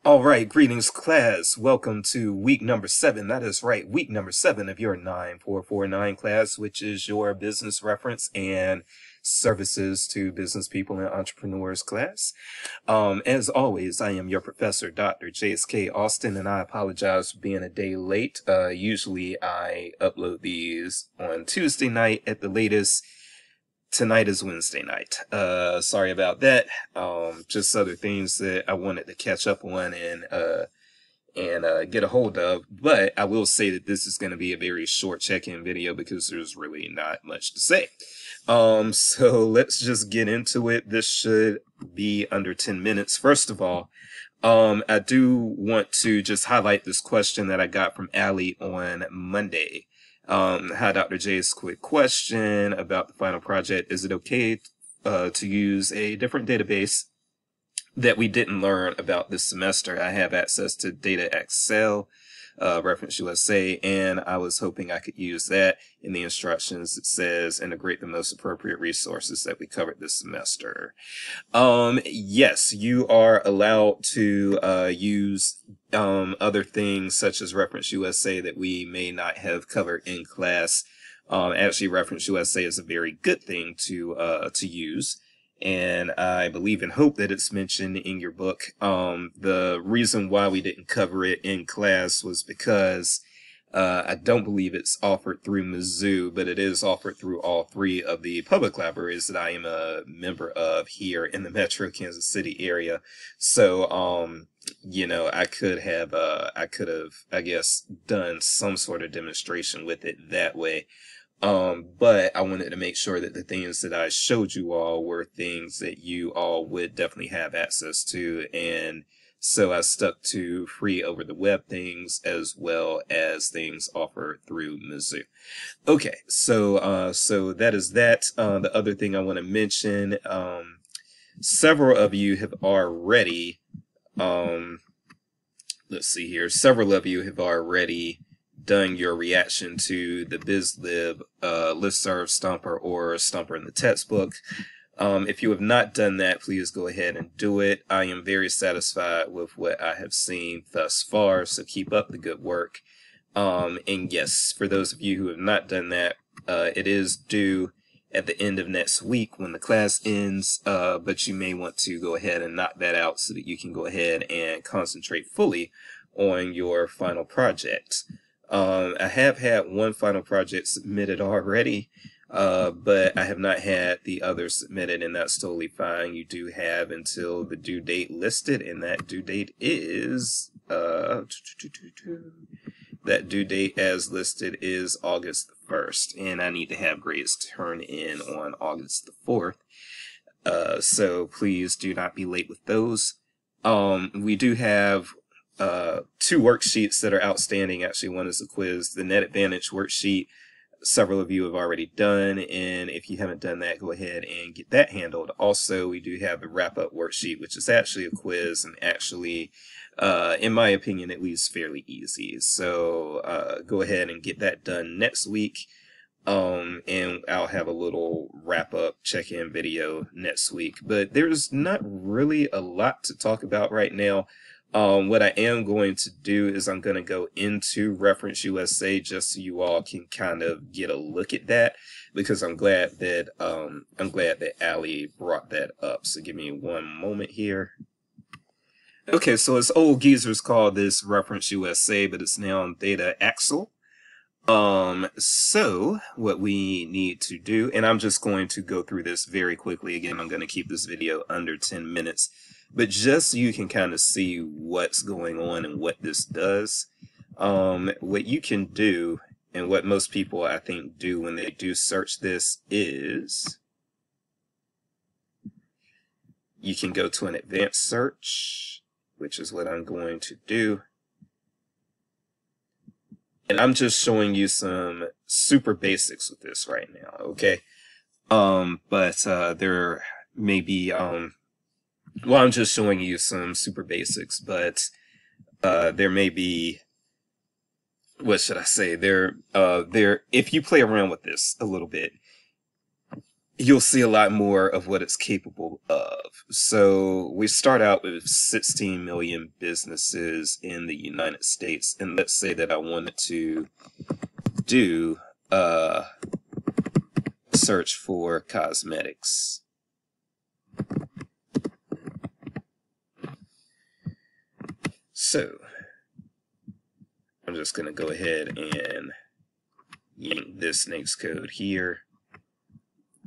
All right, greetings, class. Welcome to week number 7. That is right, week number 7 of your 9449 class, which is your business reference and services to business people and entrepreneurs class. As always, I am your professor, Dr. JSK Austin, and I apologize for being a day late. Usually I upload these on Tuesday night at the latest. Tonight is Wednesday night. Sorry about that. Just other things that I wanted to catch up on and get a hold of. But I will say that this is going to be a very short check-in video because there's really not much to say. So let's just get into it. This should be under 10 minutes. First of all, I do want to just highlight this question that I got from Allie on Monday. Hi, Dr. J's quick question about the final project. Is it okay to use a different database that we didn't learn about this semester? I have access to Data Excel, Reference USA, and I was hoping I could use that in the instructions. It says integrate the most appropriate resources that we covered this semester. Yes, you are allowed to use other things such as Reference USA that we may not have covered in class. Actually, Reference USA is a very good thing to use. And I believe and hope that it's mentioned in your book. The reason why we didn't cover it in class was because I don't believe it's offered through Mizzou, but it is offered through all 3 of the public libraries that I am a member of here in the Metro Kansas City area. So, you know, I could have, I guess, done some sort of demonstration with it that way. But I wanted to make sure that the things that I showed you all were things that you all would definitely have access to. And so I stuck to free over the web things as well as things offered through Mizzou. Okay, so that is that. The other thing I want to mention, several of you have already, let's see here, several of you have already done your reaction to the BizLib listserv stumper or stumper in the textbook. If you have not done that, please go ahead and do it. I am very satisfied with what I have seen thus far, so keep up the good work. And yes, for those of you who have not done that, it is due at the end of next week when the class ends, but you may want to go ahead and knock that out so that you can go ahead and concentrate fully on your final project. I have had one final project submitted already, but I have not had the others submitted, and that's totally fine. You do have until the due date listed, and that due date is, that due date as listed is August the 1st, and I need to have grades turn in on August the 4th. So please do not be late with those. We do have 2 worksheets that are outstanding. Actually, one is a quiz. The Net Advantage worksheet, several of you have already done, and if you haven't done that, go ahead and get that handled. Also, we do have the wrap-up worksheet, which is actually a quiz and actually, in my opinion, at least fairly easy. So go ahead and get that done next week. And I'll have a little wrap-up check-in video next week. But there's not really a lot to talk about right now. What I am going to do is I'm going to go into Reference USA just so you all can kind of get a look at that, because I'm glad that Allie brought that up. So give me one moment here. Okay, so as old geezers call this Reference USA, but it's now Data Excel. So what we need to do, and I'm just going to go through this very quickly. Again, I'm going to keep this video under 10 minutes. But just so you can kind of see what's going on and what this does, what you can do, and what most people I think do when they do search this, is you can go to an advanced search, which is what I'm going to do. And I'm just showing you some super basics with this right now, okay? But there may be well, I'm just showing you some super basics, but there may be, what should I say, if you play around with this a little bit, you'll see a lot more of what it's capable of. So we start out with 16 million businesses in the United States, and let's say that I wanted to do a search for cosmetics. So I'm just going to go ahead and yank this next code here,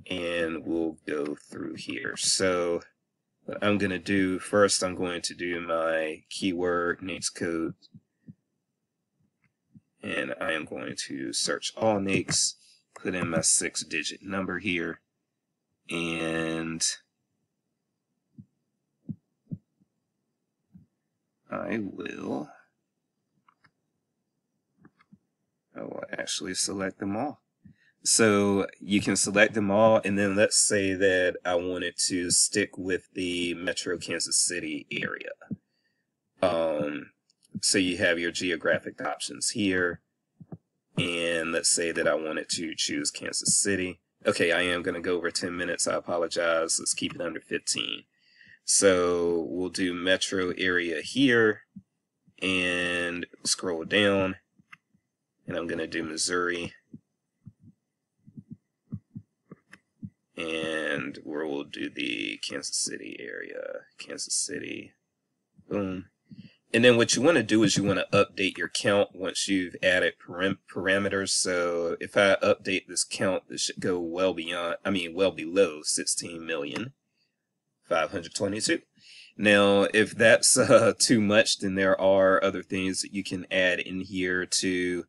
and we'll go through here. So what I'm going to do first, I'm going to do my keyword next code, and I am going to search all NAICS, put in my 6-digit number here, and I will actually select them all. So you can select them all, and then let's say that I wanted to stick with the Metro Kansas City area. So you have your geographic options here, and let's say that I wanted to choose Kansas City. Okay, I am going to go over 10 minutes. I apologize. Let's keep it under 15. So we'll do metro area here and scroll down, and I'm going to do Missouri, and we'll do the Kansas City area, Kansas City, boom. And then what you want to do is you want to update your count once you've added parameters. So if I update this count, this should go well below 16,522,000. Now, if that's too much, then there are other things that you can add in here to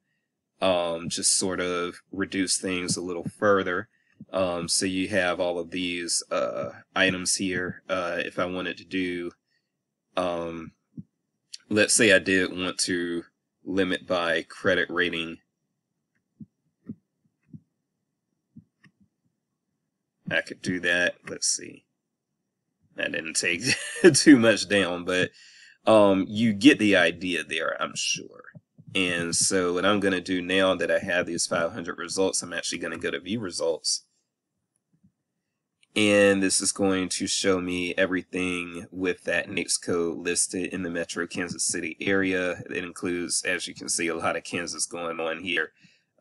just sort of reduce things a little further. So you have all of these items here. If I wanted to do, let's say I did want to limit by credit rating, I could do that. Let's see. That didn't take too much down, but you get the idea there, I'm sure. And so what I'm going to do now that I have these 500 results, I'm actually going to go to view results. And this is going to show me everything with that NAICS code listed in the Metro Kansas City area. It includes, as you can see, a lot of Kansas going on here.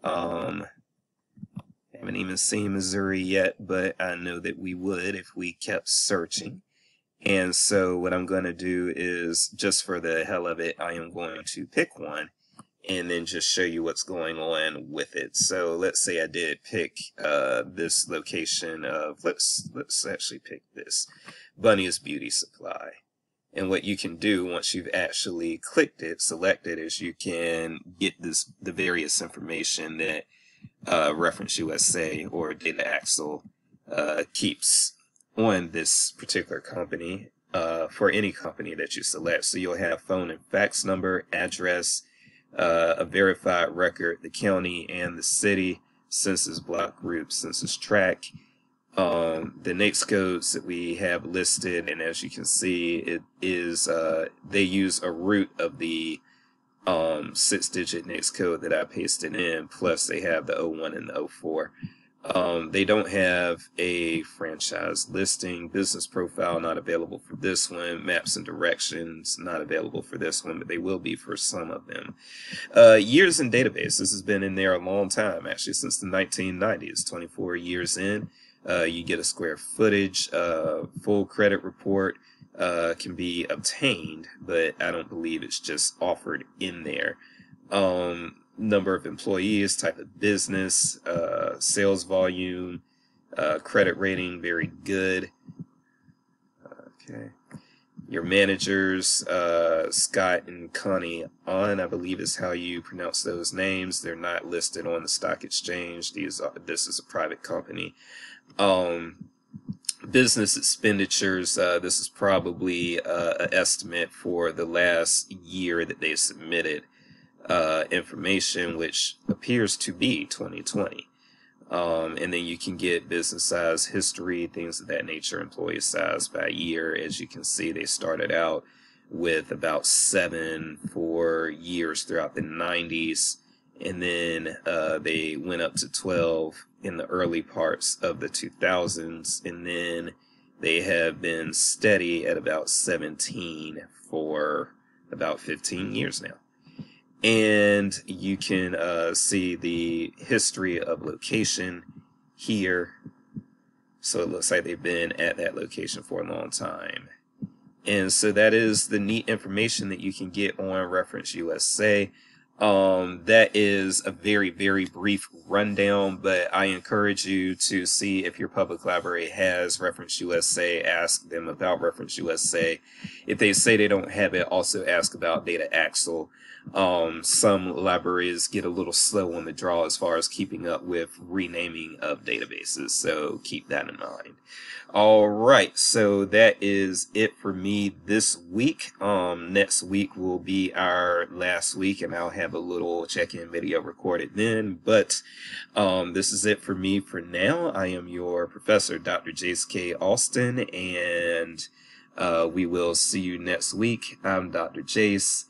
Haven't even seen Missouri yet, but I know that we would if we kept searching. And so what I'm going to do is, just for the hell of it, I am going to pick one and then just show you what's going on with it. So let's say I did pick this location of, let's actually pick this, Bunny's Beauty Supply. And what you can do once you've actually clicked it, selected, is you can get the various information that Reference USA or Data Axle keeps on this particular company for any company that you select. So you'll have phone and fax number, address, a verified record, the county and the city, census block group, census tract, the NAICS codes that we have listed, and as you can see, it is they use a root of the 6-digit NAICS code that I pasted in, plus they have the 01 and the 04. They don't have a franchise listing, business profile not available for this one, maps and directions not available for this one, but they will be for some of them. Years in database, this has been in there a long time, actually since the 1990s, 24 years in. You get a square footage, full credit report can be obtained, but I don't believe it's just offered in there. Number of employees, type of business, sales volume, credit rating, very good. Okay. Your managers, Scott and Connie On, I believe is how you pronounce those names. They're not listed on the stock exchange. This is a private company. Business expenditures, this is probably an estimate for the last year that they submitted information, which appears to be 2020. And then you can get business size history, things of that nature, employee size by year. As you can see, they started out with about 7 for years throughout the 90s, and then they went up to 12 in the early parts of the 2000s, and then they have been steady at about 17 for about 15 years now. And you can see the history of location here. So it looks like they've been at that location for a long time. And so that is the neat information that you can get on Reference USA. That is a very, very brief rundown, but I encourage you to see if your public library has Reference USA. Ask them about Reference USA. If they say they don't have it, also ask about Data Axle. Some libraries get a little slow on the draw as far as keeping up with renaming of databases, so keep that in mind. All right, so that is it for me this week. Next week will be our last week, and I'll have a little check-in video recorded then. But this is it for me for now. I am your professor, Dr. Jace K. Austin, and we will see you next week. I'm Dr. Jace.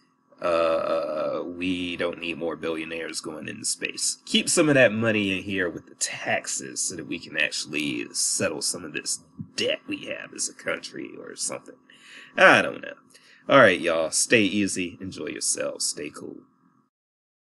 We don't need more billionaires going into space. Keep some of that money in here with the taxes so that we can actually settle some of this debt we have as a country or something. I don't know. All right, y'all. Stay easy. Enjoy yourselves. Stay cool.